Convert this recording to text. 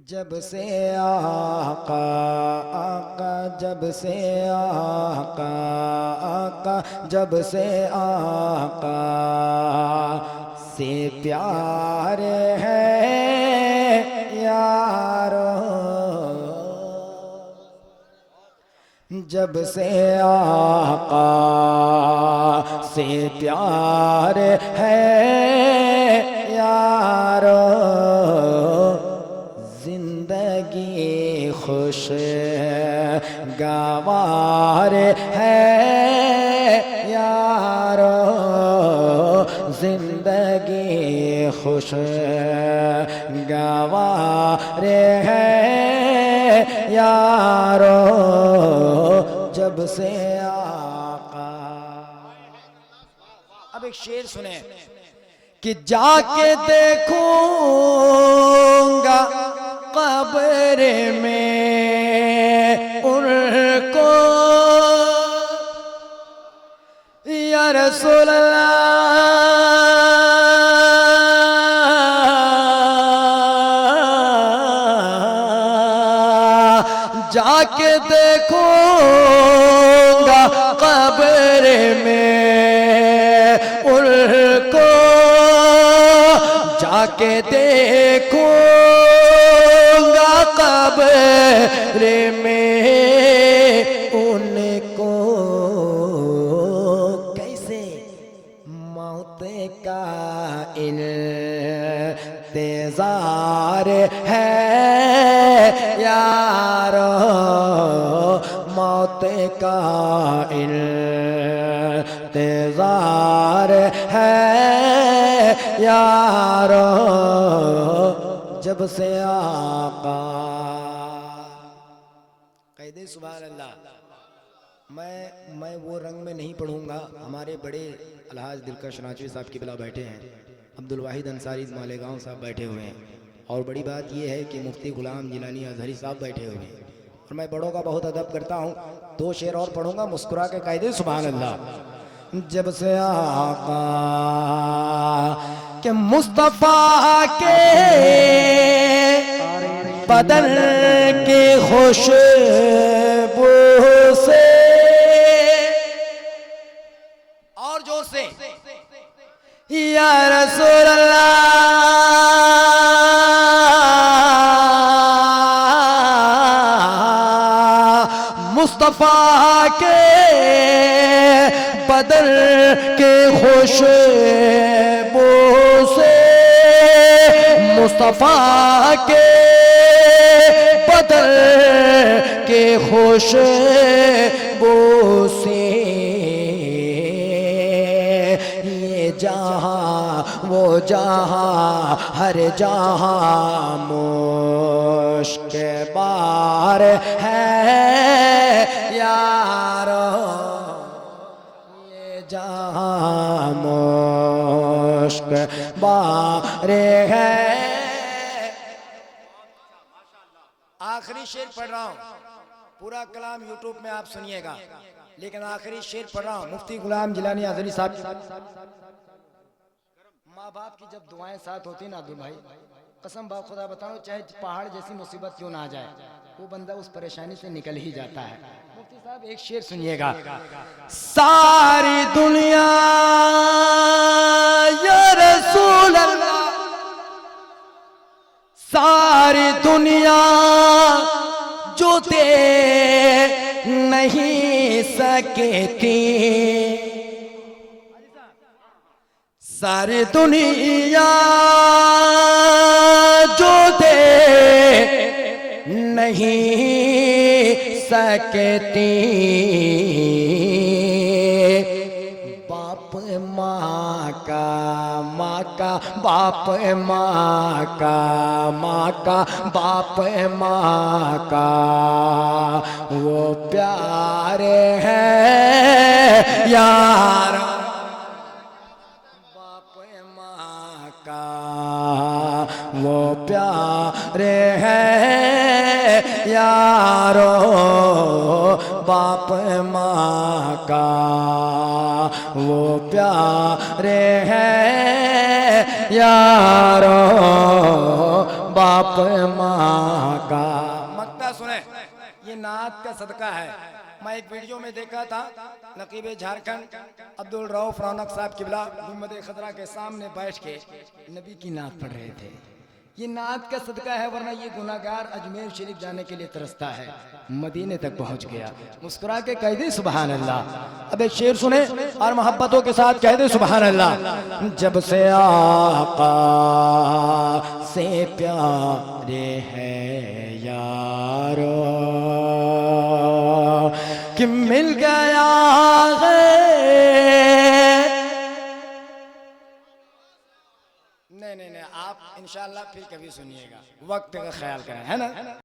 जब से आका आका जब से आका आका जब से आका से प्यार है यारो, जब से आका से प्यार है यारो, जिंदगी खुश गवार है यारो, जिंदगी खुश गवार है यारो, जब से आका। अब एक शेर सुने कि जाके देखूंगा कब्र में उनको या रसूल अल्लाह, जाके देखूंगा कब्र में उनको, जाके देखूंगा कब्र में उनको, कैसे मौत का इंतजार है यारो, मौत का इंतजार है यारो, जब से आका। कह दे सुभान अल्लाह। मैं वो रंग में नहीं पढ़ूंगा, हमारे बड़े अलहाज दिलकश नाचवी साहब की बिला बैठे हैं, अब्दुल वाहिद अंसारी मालेगांव साहब बैठे हुए हैं, और बड़ी बात यह है कि मुफ्ती गुलाम जिलानी अजहरी साहब बैठे हुए हैं, और मैं बड़ों का बहुत अदब करता हूँ। दो शेर और पढ़ूंगा, मुस्कुरा के कह दे सुभान अल्लाह। जब से आका के मुस्तफा के बदन के खुशबू से, और जोर से या रसूल अल्लाह, मुस्तफा के बदन के खुशबू से, मुस्तफा के बदन के खुशबू से, ये जहां वो जहां हर जहां मुश्क बार है यारो, ये जहां मुश्क बार है। आखिरी शेर पढ़ रहा हूं, पूरा कलाम यूट्यूब में आप सुनिएगा, लेकिन आखिरी शेर पढ़ रहा हूं। मुफ्ती गुलाम जिलानी अजहरी साहब, माँ बाप की जब दुआएं साथ होती ना अब्दुल भाई, कसम बा खुदा बताऊं, चाहे पहाड़ जैसी मुसीबत क्यों ना आ जाए, वो बंदा उस परेशानी से निकल ही जाता है। मुफ्ती साहब एक शेर सुनिएगा। सारी दुनिया या रसूल अल्लाह, सारी दुनिया जो दे नहीं सकती, सारी दुनिया जो दे नहीं सकती, बाप माँ का बाप माँ का बाप माँ का वो प्यार है यार, बाप माँ का वो प्यार है यारो, बाप माँ का वो प्यारे है यारो, बाप मांगा। मक्ता सुने, ये नात का सदका है। मैं एक वीडियो में देखा था, नकीब झारखंड अब्दुल रऊफ रौनक साहब किबला गुंबद खतरा के सामने बैठ के नबी की नात पढ़ रहे थे। ये नात का सदका है, वरना ये गुनाहगार अजमेर शरीफ जाने के लिए तरसता है, मदीने तक पहुंच गया। मुस्कुरा के कह दे सुभान अल्लाह। अब एक शेर सुने और मोहब्बतों के साथ कह दे सुभान अल्लाह। जब से आका से प्यारे हैं यारो कि मिल गया है। नहीं, आप इंशाल्लाह फिर कभी सुनिएगा, वक्त का ख्याल करें, है ना।